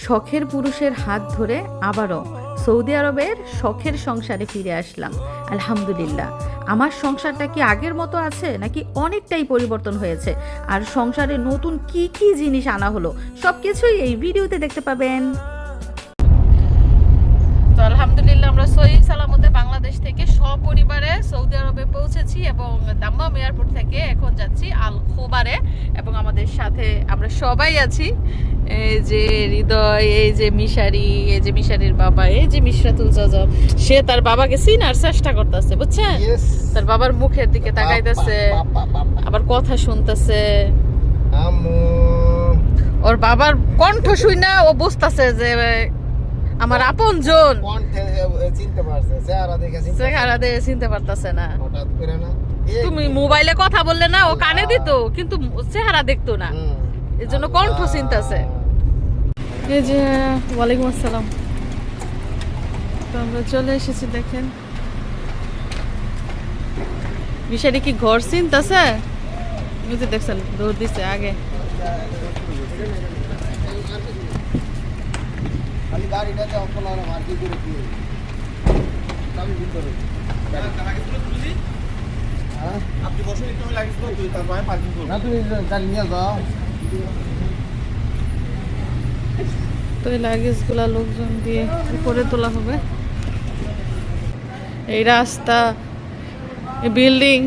শখের পুরুষের হাত ধরে আবারও সৌদি আরবের শখের সংসারে ফিরে আসলাম। আলহামদুলিল্লাহ। আমার সংসারটা কি আগের মতো আছে নাকি অনেকটাই পরিবর্তন হয়েছে, আর সংসারে নতুন কি কি জিনিস আনা হলো সব কিছুই এই ভিডিওতে দেখতে পাবেন। তো আলহামদুলিল্লাহ আমরা সহি সালামতে বাংলাদেশ থেকে সপরিবারে সৌদি আরবে পৌঁছেছি এবং দাম্মাম এয়ারপোর্ট থেকে এখন যাচ্ছি আল খোবারে এবং আমাদের সাথে আমরা সবাই আছি। এই যে হৃদয়, এই যে মিশারি, এই যে মিশারির বাবা, এই যে মিশরাতুল জাজাব। সে তার বাবাকে চিনার চেষ্টা করতেছে, বুঝছেন? তার বাবার মুখের দিকে তাকাইতেছে, আবার কথা শুনতেছে। ওর বাবার কণ্ঠ শুইনা ও বুঝতেছে যে আমার আপন জন। চেহারা দেখে চিনতে পারতেছে না। তুমি মোবাইলে কথা বললে না ও কানে দিত, কিন্তু চেহারা দেখতো না, এর জন্য কণ্ঠ চিনতেছে। এই যে ওয়ালাইকুম আসসালাম। তো আমরা চলে এসেছি, দেখেন মিশারি কি ঘর চিনতেছে? বুঝতে দেখছেন দৌড় দিছে আগে। আপনি বসে একটু লাগিস তো তারপরে পার্কিং করব না, তুমি গাড়ি নিয়ে যাও। তো এই লাগেজগুলা লোকজন দিয়ে উপরে তোলা হবে। এই রাস্তা, এই বিল্ডিং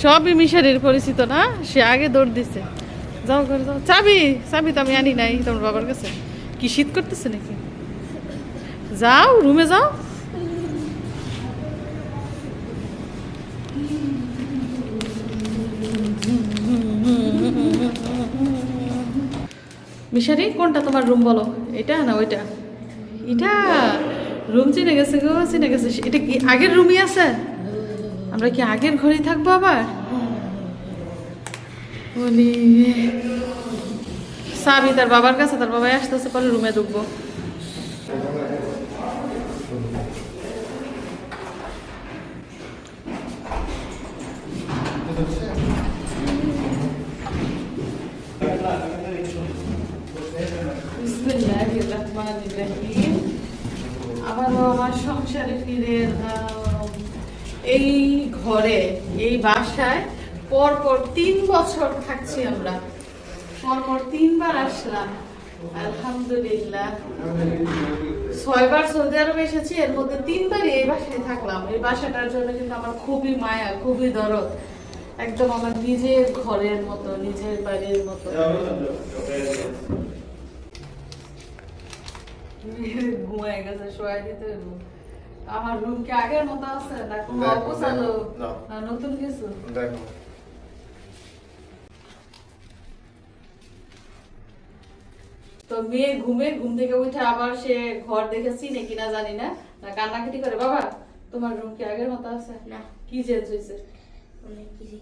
সবই মিশারির পরিচিত না? সে আগে দৌড় দিছে। যাও ঘরে যাও। চাবি চাবি তো আমি আনি নাই তোমার বাবার কাছে। কি শীত করতেছে নাকি? যাও রুমে যাও। মিশারি কোনটা তোমার রুম বলো? এটা না ওইটা? এটা রুম চিনে গেছে গো, চিনে গেছে। এটা কি আগের রুমই আছে? আমরা কি আগের ঘরেই থাকবো আবার? বলি সাবি তার বাবার কাছে, তার বাবাই আসতেছে, পরে রুমে ঢুকবো। আবারও আমার সংসারে ফিরে এলাম। এই ঘরে, এই বাসায় পরপর 3 বছর থাকছি আমরা। পরপর 3 বার আসলাম। আলহামদুলিল্লাহ 6 বার সৌদি আরবে এসেছি, এর মধ্যে 3 বারই এই বাসায় থাকলাম। এই বাসাটার জন্য কিন্তু আমার খুবই মায়া, খুবই দরদ। একদম আমার নিজের ঘরের মতো, নিজের বাড়ির মতো। ঘুমায় গেছে, শোয়া দিতে হইব। আমার রুম কি আগের মতো আছে না কোনো অবসালো না নতুন কিছু? দেখো তো মেয়ে ঘুম থেকে উঠে আবার সে ঘর দেখেছি নাকি না জানি না, না কান্নাকাটি করে। বাবা তোমার রুম কি আগের মতো আছে? না। কি চেঞ্জ হয়েছে? অনেক কিছু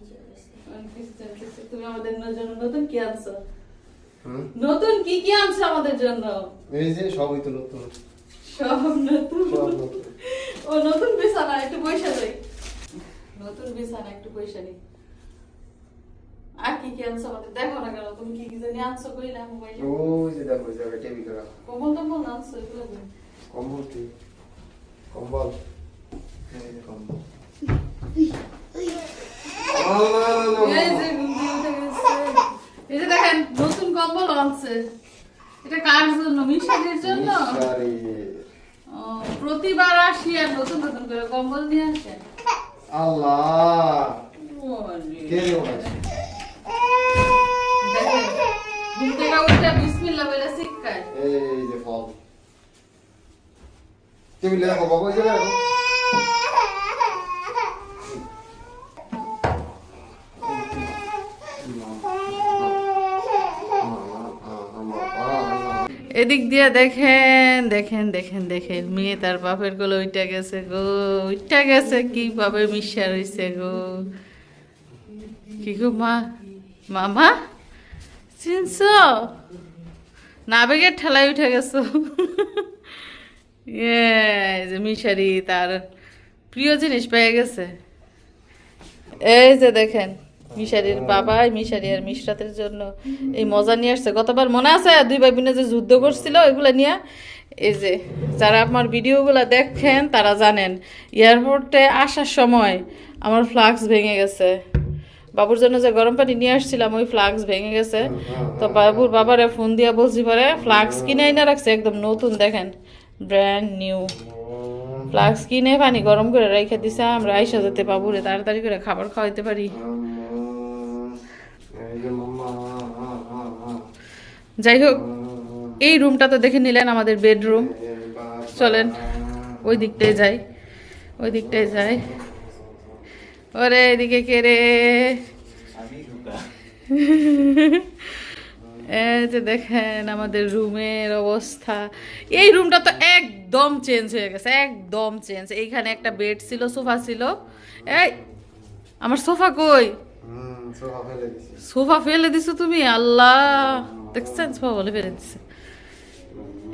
চেঞ্জ হয়েছে। তুমি আমাদের জন্য নতুন কি আনছো? নতুন কি কি আনছো আমাদের জন্য? এই যে সবই তো নতুন, সব নতুন। ও নতুন বিছানা, একটু পয়সা দেই। নতুন বিছানা, একটু পয়সা নেই। আর কি কি আনছো আমাদের? দেখো না কেন তুমি কি কি জানি আনছো? কই না মোবাইলে? ওই যে দেখো, ওই জায়গায় টেবিল করা। কম্বল টম্বল আনছো? এগুলো দিন। কম্বল কি? কম্বল। এই যে কম্বল। এই যে গুন্ডি উঠে গেছে। এই যে দেখেন নতুন কম্বল আনছে। এটা কার জন্য? মিশারির জন্য। মিশারি প্রতিবার আসি আর নতুন নতুন করে কম্বল নিয়ে আসে। আল্লাহ কে রে ওটা? দেখেন ঘুম থেকে উঠে বিসমিল্লাহ বলে শিখায়। এই যে ফল টেবিলে রাখো বাবা, ওই জায়গায় রাখো। এদিক দিয়ে দেখেন দেখেন দেখেন দেখেন মেয়ে তার বাপের কোলে উইটা গেছে গো, উইটা গেছে কিভাবে মিশা রইছে গো। কি গো মা, মামা চিনছ না? বেগের ঠেলায় উঠে গেছো। এই যে মিশারি তার প্রিয় জিনিস পেয়ে গেছে। এই যে দেখেন মিশারির বাবাই মিশারি আর মিশরাতের জন্য এই মজা নিয়ে আসছে। গতবার মনে আছে দুই ভাই বোনে যে যুদ্ধ করছিল ওইগুলা নিয়ে? এই যে যারা আমার ভিডিওগুলো দেখেন তারা জানেন এয়ারপোর্টে আসার সময় আমার ফ্লাক্স ভেঙে গেছে। বাবুর জন্য যে গরম পানি নিয়ে আসছিলাম ওই ফ্লাক্স ভেঙে গেছে। তো বাবুর বাবারে ফোন দিয়ে বলছি পরে ফ্লাক্স কিনে এনে রাখছে একদম নতুন, দেখেন ব্র্যান্ড নিউ ফ্লাক্স কিনে পানি গরম করে রেখে দিছে। আমরা আইসা যাতে বাবুরে তাড়াতাড়ি করে খাবার খাওয়াইতে পারি। যাই হোক, এই রুমটা তো দেখে নিলেন আমাদের বেডরুম। চলেন ওই দিকটায় যাই, ওই দিকটায় যাই। ওরে এদিকে কে রে? এই যে দেখেন আমাদের রুমের অবস্থা। এই রুমটা তো একদম চেঞ্জ হয়ে গেছে, একদম চেঞ্জ। এইখানে একটা বেড ছিল, সোফা ছিল। এই আমার সোফা কই? সোফা ফেলে দিছো তুমি? আল্লাহ, দেখছেন সোফা বলে ফেলে দিছে।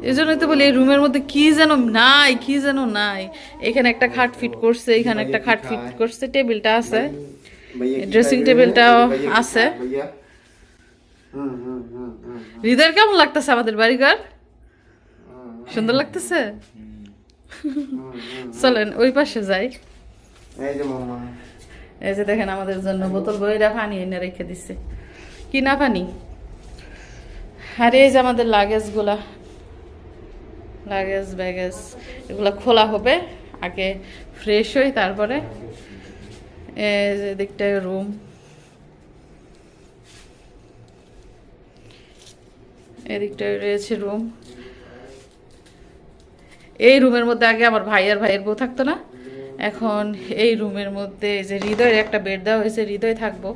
এই জন্যই তো বলি এই রুমের মধ্যে কি যেন নাই, কি যেন নাই। এখানে একটা খাট ফিট করছে, এখানে একটা খাট ফিট করছে, টেবিলটা আছে, ড্রেসিং টেবিলটাও আছে। হৃদয়ের কেমন লাগতেছে আমাদের বাড়িঘর? সুন্দর লাগতেছে? চলেন ওই পাশে যাই। এই যে দেখেন আমাদের জন্য বোতল বইরা পানি এনে রেখে দিছে, কিনা পানি। আর এই যে আমাদের লাগেজ গুলা, লাগেজ ব্যাগেজ এগুলা খোলা হবে, আগে ফ্রেশ হই তারপরে। এই যে দিকটায় রুম, এদিকটায় রয়েছে রুম। এই রুমের মধ্যে আগে আমার ভাই আর ভাইয়ের বউ থাকতো না, এখন এই রুমের মধ্যে এই যে হৃদয়ের একটা বেড দেওয়া হয়েছে, হৃদয় থাকবো।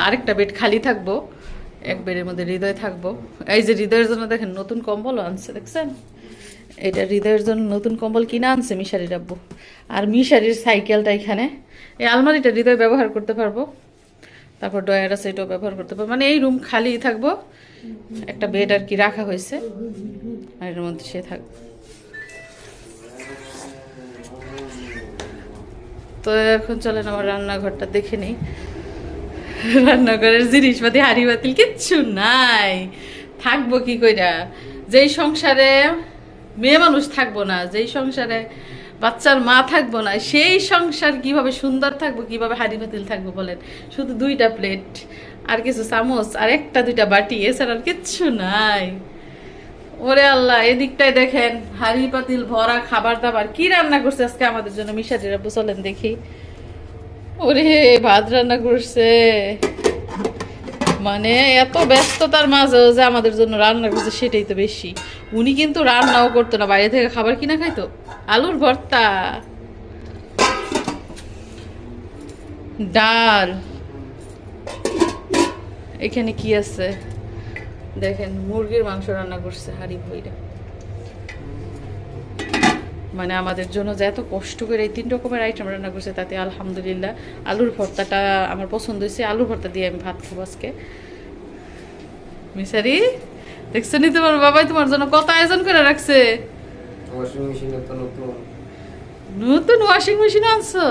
আরেকটা বেড খালি থাকবো, এক বেডের মধ্যে হৃদয় থাকবো। এই যে হৃদয়ের জন্য দেখেন নতুন কম্বল আনছে, দেখছেন? এটা হৃদয়ের জন্য নতুন কম্বল কিনে আনছে মিশারির আব্বু। আর মিশারির সাইকেলটা এখানে, এই আলমারিটা হৃদয় ব্যবহার করতে পারবো। তারপর ডয়ার আছে, এটাও ব্যবহার করতে পারবো। মানে এই রুম খালি থাকবো, একটা বেড আর কি রাখা হয়েছে, আর এর মধ্যে সে থাকবে। তো এখন চলেন আমার রান্নাঘরটা দেখে নিই। রান্নাঘরের জিনিসপাতি হাঁড়ি বাতিল কিচ্ছু নাই, থাকবো কি কইরা? যেই সংসারে মেয়ে মানুষ থাকবো না, যেই সংসারে বাচ্চার মা থাকবো না, সেই সংসার কিভাবে সুন্দর থাকবো, কিভাবে হাঁড়ি বাতিল থাকবো বলেন? শুধু 2টা প্লেট আর কিছু চামচ আর 1-2টা বাটি, এছাড়া আর কিচ্ছু নাই। ওরে আল্লাহ, এদিকটায় দেখেন হাঁড়ি পাতিল ভরা খাবার দাবার। কি রান্না করছে আজকে আমাদের জন্য মিশারির আব্বু? চলেন দেখি। ওরে ভাত রান্না করছে, মানে এত ব্যস্ততার মাঝেও যে আমাদের জন্য রান্না করছে সেটাই তো বেশি। উনি কিন্তু রান্নাও করতো না, বাইরে থেকে খাবার কিনা খাইতো। আলুর ভর্তা, ডাল, এখানে কি আছে দেখেন, মুরগির মাংস রান্না করছে হাঁড়ি ভইরা। মানে আমাদের জন্য যে এত কষ্ট করে এই 3 রকমের আইটেম রান্না করছে, তাতে আলহামদুলিল্লাহ। আলুর ভর্তাটা আমার পছন্দ হয়েছে, আলুর ভর্তা দিয়ে আমি ভাত খাবো আজকে। মিশারি, দেখছো নি তোমার বাবাই তোমার জন্য কত আয়োজন করে রাখছে? ওয়াশিং মেশিন তো নতুন, নতুন ওয়াশিং মেশিন আনছো?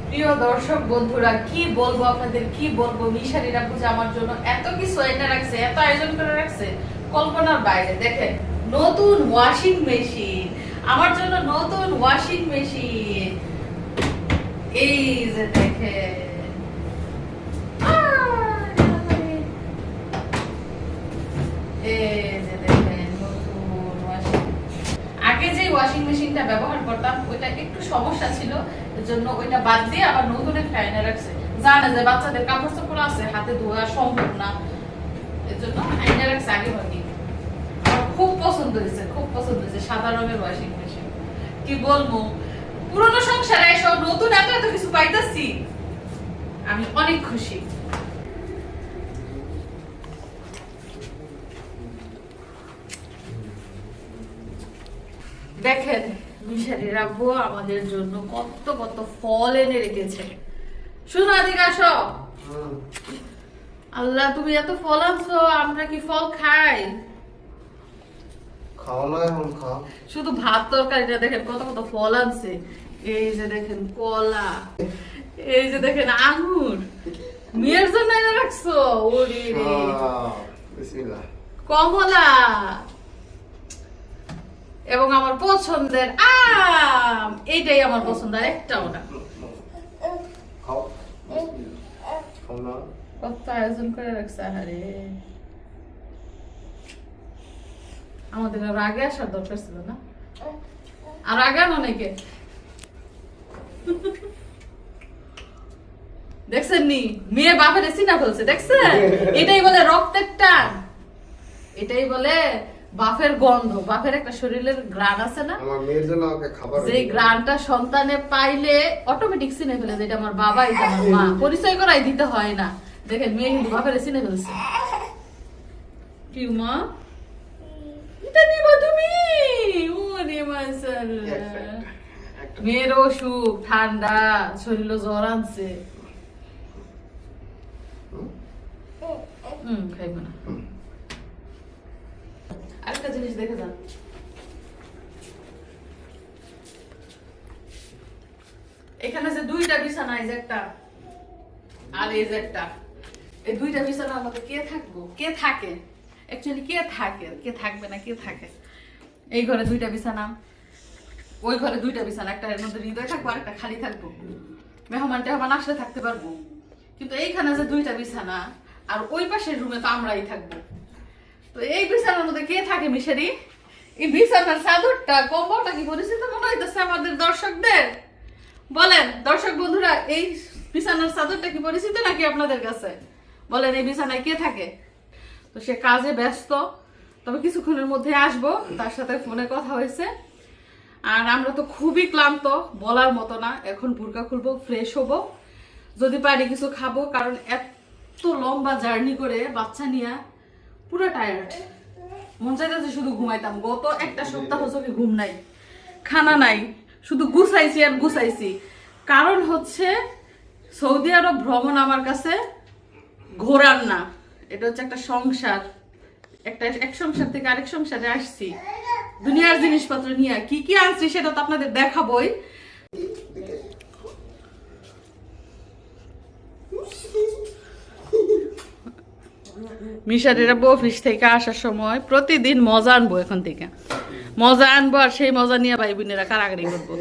প্রিয় দর্শক বন্ধুরা, কি বলবো আপনাদের, কি বলবো? মিশারির আব্বু যে আমার জন্য এত কিছু এনে রাখছে, এত আয়োজন করে রাখছে, কল্পনার বাইরে। দেখেন নতুন ওয়াশিং মেশিন, আমার জন্য নতুন ওয়াশিং মেশিন। এই যে দেখেন, এই যে দেখেন নতুন ওয়াশিং। আগে যে ওয়াশিং মেশিনটা ব্যবহার করতাম ওইটা একটু সমস্যা ছিল, এজন্য ওইটা বাদ দিয়ে আবার নতুন একটা এনে রাখছে। জানে যে বাচ্চাদের কাপড় চোপড় আছে, হাতে ধোয়া সম্ভব না, এজন্য এনে রাখছে আগে ভাগে। আমার খুব পছন্দ হয়েছে, খুব পছন্দ হয়েছে সাদা রঙের ওয়াশিং মেশিন। কি বলবো, পুরনো সংসারে এসব নতুন এত এত কিছু পাইতাছি, আমি অনেক খুশি। দেখেন মিশারির আব্বু আমাদের জন্য কত কত ফল এনে রেখেছে। শোনো এদিকে আসো। আল্লাহ, তুমি এত ফল আনছো, আমরা কি ফল খাই? খাও না এখন খাও। শুধু ভাত তরকারিটা দেখেন কত কত ফল আনছে। এই যে দেখেন কলা, এই যে দেখেন আঙ্গুর, মেয়ের জন্য এনে রাখছো। ওরে রে, বিসমিল্লাহ। কমলা এবং আমার পছন্দের আম। এইটাই আমার পছন্দ, আর একটাও না। খাও। বিসমিল্লাহ। খাও না। কত আয়োজন করে রাখছে। আরে আমাদের আর আগে আসার দরকার ছিল না, আর আগে অনেকে দেখছেন নি, মেয়ে বাপের চিনা ফেলছে, দেখছেন? এটাই বলে রক্তের টান, এটাই বলে বাপের গন্ধ। বাপের একটা শরীরের গ্রান আছে না, আমার মেয়ের জন্য আমাকে খাবার যে গ্রানটা সন্তানে পাইলে অটোমেটিক চিনে ফেলে যে এটা আমার বাবা, এটা আমার মা। পরিচয় করাই দিতে হয় না। দেখেন মেয়ে কিন্তু বাপের চিনে ফেলছে। কি মা, এটা নিবা তুমি? ওরে মাশাআল্লাহ, মেয়ের অসুখ, ঠান্ডা, শরীরে জ্বর আনছে। খাইব না। আরেকটা জিনিস দেখে যান, এখানে যে দুইটা বিছানা, এই যে একটা আর এই যে একটা, এই দুইটা বিছানার মধ্যে কে থাকবো, কে থাকে? অ্যাকচুয়ালি কে থাকে, কে থাকবে না, কে থাকে? এই ঘরে দুইটা বিছানা, ওই ঘরে দুইটা বিছানা, একটা এর মধ্যে হৃদয় থাকবো আর একটা খালি থাকবো, মেহমান টেহমান আসলে থাকতে পারবো। কিন্তু এইখানে যে দুইটা বিছানা, আর ওই পাশের রুমে তো আমরাই থাকবো। তো এই বিছানার মধ্যে কে থাকে মিশারি? এই বিছানার চাদরটা, কম্বলটা কি পরিচিত মনে হইতেছে আমাদের দর্শকদের? বলেন দর্শক বন্ধুরা, এই বিছানার চাদরটা কি পরিচিত নাকি আপনাদের কাছে? বলেন এই বিছানায় কে থাকে? তো সে কাজে ব্যস্ত, তবে কিছুক্ষণের মধ্যে আসবো, তার সাথে ফোনে কথা হয়েছে। আর আমরা তো খুবই ক্লান্ত, বলার মতো না। এখন বোরকা খুলবো, ফ্রেশ হবো, যদি পারি কিছু খাবো, কারণ এত লম্বা জার্নি করে বাচ্চা নিয়ে পুরো টায়ার্ড। মন চাইতেছে শুধু ঘুমাইতাম। গত একটা সপ্তাহ চোখে ঘুম নাই, খানা নাই, শুধু গুছাইছি আর গুছাইছি। কারণ হচ্ছে সৌদি আরব ভ্রমণ আমার কাছে ঘোরার না, এটা হচ্ছে একটা সংসার। এক সংসার থেকে আরেক সংসারে আসছি, দুনিয়ার জিনিসপত্র নিয়ে কি কি আনছি সেটা তো আপনাদের দেখাবোই। মিশারিরা অফিস থেকে আসার সময় প্রতিদিন মজা আনবো, এখন থেকে মজা আনবো, আর সেই মজা নিয়ে ভাই বোনেরা কারাগারি করবো।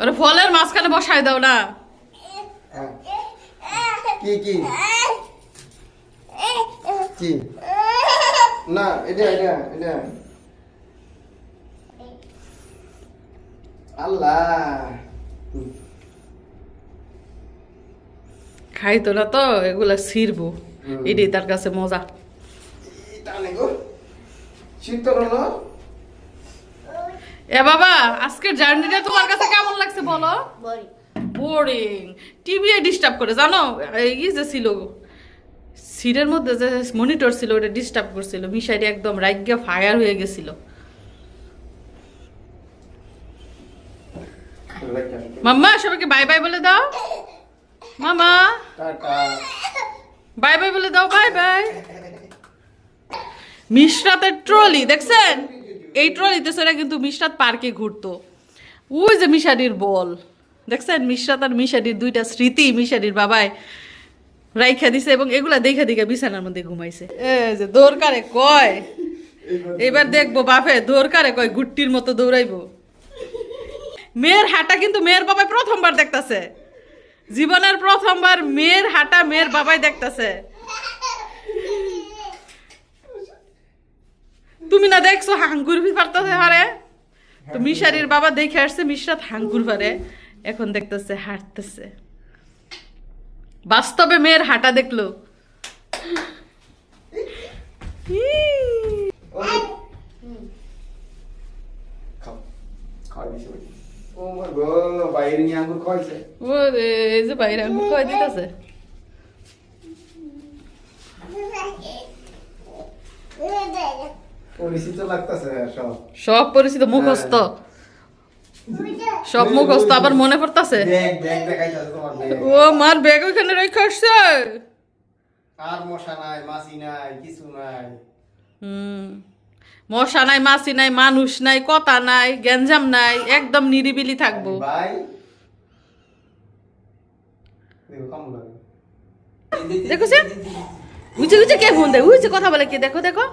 ওরা ফলের মাঝখানে বসাই দাও না। কি কি কি না, এটা এটা এটা আল্লাহ খাইতো না তো এগুলা ছিড়বো, এটাই তার কাছে মজা। এ বাবা, আজকের জার্নিটা তোমার কাছে কেমন লাগছে বলো? বোরিং। টিভি ডিস্টার্ব করে জানো, এই যে ছিল সিটের মধ্যে যে মনিটর ছিল ওটা ডিস্টার্ব করছিল। মিশাইটি একদম রাইগা ফায়ার হয়ে গেছিল। মাম্মা সবাইকে বাই বাই বলে দাও। মামা বাই বাই বলে দাও, বাই বাই। মিশরাতের ট্রলি দেখছেন? এই ট্রলিতে সেটা কিন্তু মিশরাত পার্কে ঘুরতো। ওই যে মিশারির বল দেখছেন? মিশরাত আর মিশারির দুইটা স্মৃতি মিশারির বাবাই রাইখা দিছে, এবং এগুলা দেখা দেখা বিছানার মধ্যে ঘুমাইছে। এই যে দৌড়কারে কয়, এবার দেখবো বাপে দৌড়কারে কয় গুট্টির মতো দৌড়াইবো। মেয়ের হাঁটা কিন্তু মেয়ের বাবাই প্রথমবার দেখতাছে, জীবনের প্রথমবার মেয়ের হাঁটা মেয়ের বাবাই দেখতাছে। তুমি না দেখছো হাঙ্গুর পারতেছে হারে? তো মিশারির বাবা দেখে আসছে মিশরাত হাঙ্গুর পারে, এখন দেখতেছে হাঁটতেছে। বাস্তবে মেয়ের হাঁটা দেখলো। ওরে এই যে বাইরে আঙ্গুর খাওয়াই দিতেছে। পরিচিত লাগতেছে সব পরিচিত, মুখস্থ, সব মুখস্থ। আবার মনে পড়তাছে ও মার ব্যাগ ওইখানে রেখে আসছে। আর মশা নাই, মাছি নাই, কিছু নাই। মশা নাই, মাছি নাই, মানুষ নাই, কথা নাই, গ্যাঞ্জাম নাই, একদম নিরিবিলি থাকবো। দেখো সে উঁচে উঁচে কে ফোন দেয়, উঁচে কথা বলে কে, দেখো দেখো।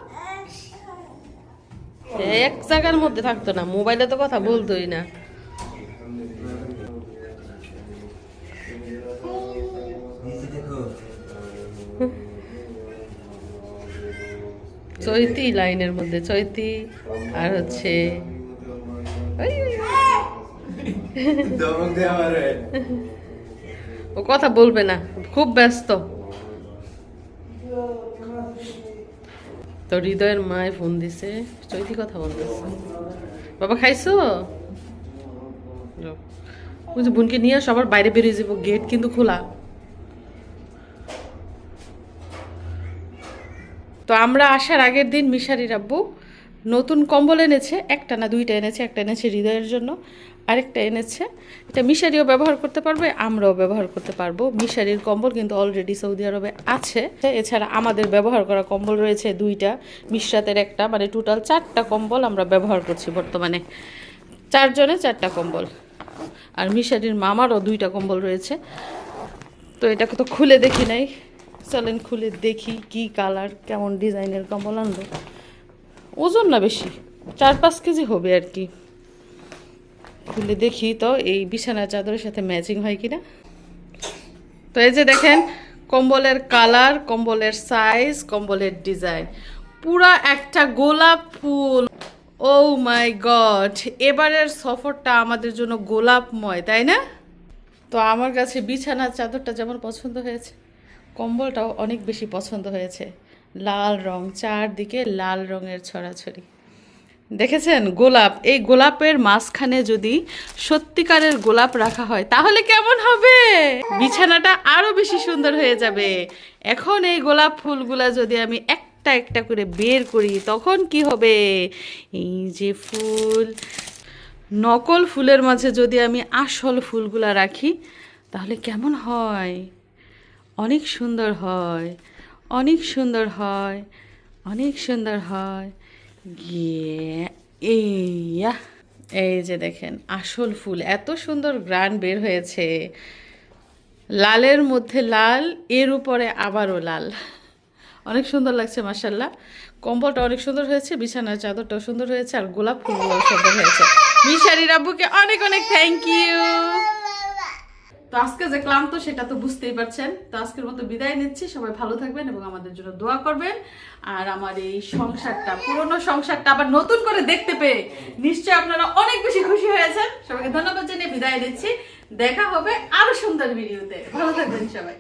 এক জায়গার মধ্যে থাকতো না, মোবাইলে তো কথা বলতোই না। চৈতি লাইনের মধ্যে, চৈতি আর হচ্ছে ও কথা বলবে না, খুব ব্যস্ত। তো হৃদয়ের মায় ফোন দিছে, চৈতি কথা বলতেছে। বাবা খাইছো? বুঝি বোনকে নিয়ে সবার বাইরে বেরিয়ে যাবো, গেট কিন্তু খোলা। তো আমরা আসার আগের দিন মিশারির আব্বু নতুন কম্বল এনেছে, একটা না দুইটা এনেছে। একটা এনেছে হৃদয়ের জন্য, আরেকটা এনেছে। এটা মিশারিও ব্যবহার করতে পারবে, আমরাও ব্যবহার করতে পারবো। মিশারির কম্বল কিন্তু অলরেডি সৌদি আরবে আছে। এছাড়া আমাদের ব্যবহার করা কম্বল রয়েছে দুইটা, মিশরাতের একটা, মানে টোটাল 4টা কম্বল আমরা ব্যবহার করছি বর্তমানে। 4 জনে 4টা কম্বল। আর মিশারির মামারও 2টা কম্বল রয়েছে। তো এটাকে তো খুলে দেখি নাই, চলেন খুলে দেখি কি কালার, কেমন ডিজাইনের কম্বল আনলো। ওজন না বেশি, 4-5 কেজি হবে আর কি। খুলে দেখি তো এই বিছানার চাদরের সাথে ম্যাচিং হয় কিনা। তো এই যে দেখেন কম্বলের কালার, কম্বলের সাইজ, কম্বলের ডিজাইন, পুরা একটা গোলাপ ফুল। ও মাই গড, এবারের সফরটা আমাদের জন্য গোলাপময়, তাই না? তো আমার কাছে বিছানার চাদরটা যেমন পছন্দ হয়েছে, কম্বলটাও অনেক বেশি পছন্দ হয়েছে। লাল রং, চারদিকে লাল রঙের ছড়াছড়ি। দেখেছেন গোলাপ, এই গোলাপের মাঝখানে যদি সত্যিকারের গোলাপ রাখা হয় তাহলে কেমন হবে? বিছানাটা আরো বেশি সুন্দর হয়ে যাবে। এখন এই গোলাপ ফুলগুলা যদি আমি একটা একটা করে বের করি তখন কি হবে? এই যে ফুল, নকল ফুলের মাঝে যদি আমি আসল ফুলগুলা রাখি তাহলে কেমন হয়? অনেক সুন্দর হয়, অনেক সুন্দর হয়, অনেক সুন্দর হয়। এই যে দেখেন আসল ফুল, এত সুন্দর গ্রান বের হয়েছে। লালের মধ্যে লাল, এর উপরে আবারও লাল, অনেক সুন্দর লাগছে মাশাআল্লাহ। কম্বলটা অনেক সুন্দর হয়েছে, বিছানার চাদরটাও সুন্দর হয়েছে, আর গোলাপ ফুলগুলোও সুন্দর হয়েছে। মিশারির আব্বুকে অনেক অনেক থ্যাংক ইউ। তো আজকে যে ক্লান্ত সেটা তো বুঝতেই পারছেন। তো আজকের মতো বিদায় নিচ্ছি, সবাই ভালো থাকবেন এবং আমাদের জন্য দোয়া করবেন। আর আমার এই সংসারটা, পুরনো সংসারটা আবার নতুন করে দেখতে পেয়ে নিশ্চয়ই আপনারা অনেক বেশি খুশি হয়েছেন। সবাইকে ধন্যবাদ জানিয়ে বিদায় নিচ্ছি। দেখা হবে আরো সুন্দর ভিডিওতে। ভালো থাকবেন সবাই।